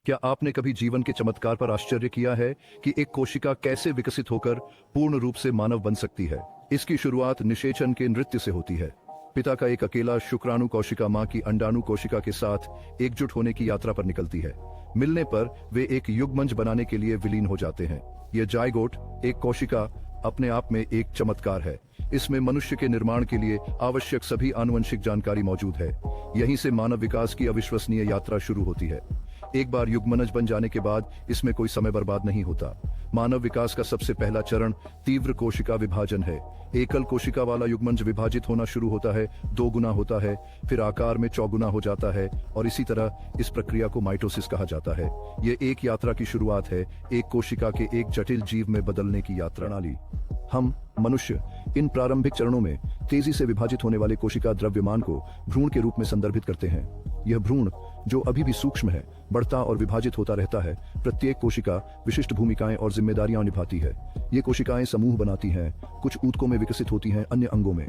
क्या आपने कभी जीवन के चमत्कार पर आश्चर्य किया है कि एक कोशिका कैसे विकसित होकर पूर्ण रूप से मानव बन सकती है? इसकी शुरुआत निषेचन के नृत्य से होती है। पिता का एक अकेला शुक्राणु कोशिका मां की अंडाणु कोशिका के साथ एकजुट होने की यात्रा पर निकलती है। मिलने पर वे एक युग्मंज बनाने के लिए विलीन हो जाते हैं। यह जाइगोट, एक कोशिका, अपने आप में एक चमत्कार है। इसमें मनुष्य के निर्माण के लिए आवश्यक सभी आनुवंशिक जानकारी मौजूद है। यहीं से मानव विकास की अविश्वसनीय यात्रा शुरू होती है। एक बार युग्मनज बन जाने के बाद इसमें कोई समय बर्बाद नहीं होता। मानव विकास का सबसे पहला चरण तीव्र कोशिका विभाजन है। एकल कोशिका वाला युग्मनज विभाजित होना शुरू होता है, 2 गुना होता है, फिर आकार में चौगुना हो जाता है और इसी तरह इस प्रक्रिया को माइटोसिस कहा जाता है। ये एक यात्रा की शुरुआत है, एक कोशिका के एक जटिल जीव में बदलने की यात्रा प्रणाली। हम मनुष्य इन प्रारंभिक चरणों में तेजी से विभाजित होने वाले कोशिका द्रव्यमान को भ्रूण के रूप में संदर्भित करते हैं। यह भ्रूण, जो अभी भी सूक्ष्म है, बढ़ता और विभाजित होता रहता है। प्रत्येक कोशिका विशिष्ट भूमिकाएं और जिम्मेदारियां निभाती है। ये कोशिकाएं समूह बनाती हैं, कुछ ऊतकों में विकसित होती हैं, अन्य अंगों में।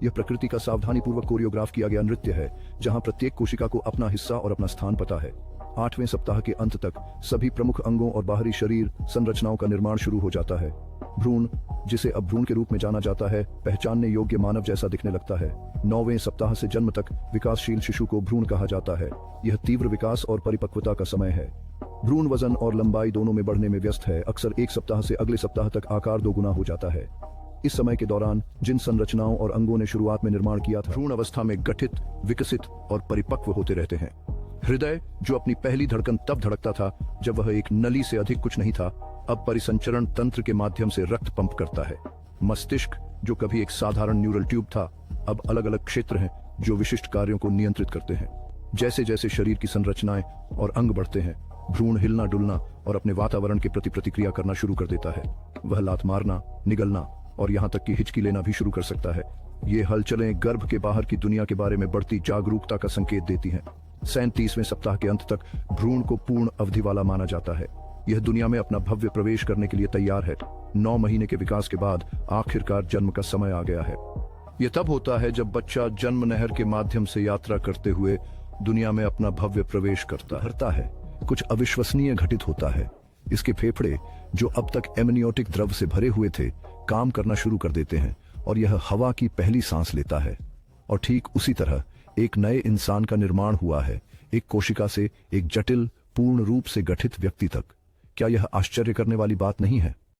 यह प्रकृति का सावधानीपूर्वक कोरियोग्राफ किया गया नृत्य है, जहां प्रत्येक कोशिका को अपना हिस्सा और अपना स्थान पता है। 8वें सप्ताह के अंत तक सभी प्रमुख अंगों और बाहरी शरीर संरचनाओं का निर्माण शुरू हो जाता है। भ्रूण, जिसे अब भ्रूण के रूप में जाना जाता है, पहचानने योग्य मानव जैसा दिखने लगता है। 9वें सप्ताह से जन्म तक विकासशील शिशु को भ्रूण कहा जाता है। यह तीव्र विकास और परिपक्वता का समय है। भ्रूण वजन और लंबाई दोनों में बढ़ने में व्यस्त है। अक्सर 1 सप्ताह से अगले सप्ताह तक आकार 2 गुना हो जाता है। इस समय के दौरान जिन संरचनाओं और अंगों ने शुरुआत में निर्माण किया था, भ्रूण अवस्था में गठित, विकसित और परिपक्व होते रहते हैं। हृदय, जो अपनी पहली धड़कन तब धड़कता था जब वह एक नली से अधिक कुछ नहीं था, अब परिसंचरण तंत्र के माध्यम से रक्त पंप करता है। मस्तिष्क, जो कभी एक साधारण न्यूरल ट्यूब था, अब अलग अलग क्षेत्र हैं जो विशिष्ट कार्यों को नियंत्रित करते हैं। जैसे जैसे शरीर की संरचनाएं और अंग बढ़ते हैं, भ्रूण हिलना डुलना और अपने वातावरण के प्रति प्रतिक्रिया करना शुरू कर देता है। वह लात मारना, निगलना और यहाँ तक कि हिचकी लेना भी शुरू कर सकता है। ये हलचलें गर्भ के बाहर की दुनिया के बारे में बढ़ती जागरूकता का संकेत देती हैं। 37वें सप्ताह के अंत तक भ्रूण को पूर्ण अवधि वाला माना जाता है। यह दुनिया में अपना भव्य प्रवेश करने के लिए तैयार है। 9 महीने के विकास के बाद आखिरकार जन्म का समय आ गया है। यह तब होता है जब बच्चा जन्म नहर के माध्यम से यात्रा करते हुए दुनिया में अपना भव्य प्रवेश करता है। कुछ अविश्वसनीय घटित होता है। इसके फेफड़े, जो अब तक एमनियोटिक द्रव से भरे हुए थे, काम करना शुरू कर देते हैं और यह हवा की पहली सांस लेता है। और ठीक उसी तरह एक नए इंसान का निर्माण हुआ है, एक कोशिका से एक जटिल, पूर्ण रूप से गठित व्यक्ति तक। क्या यह आश्चर्य करने वाली बात नहीं है?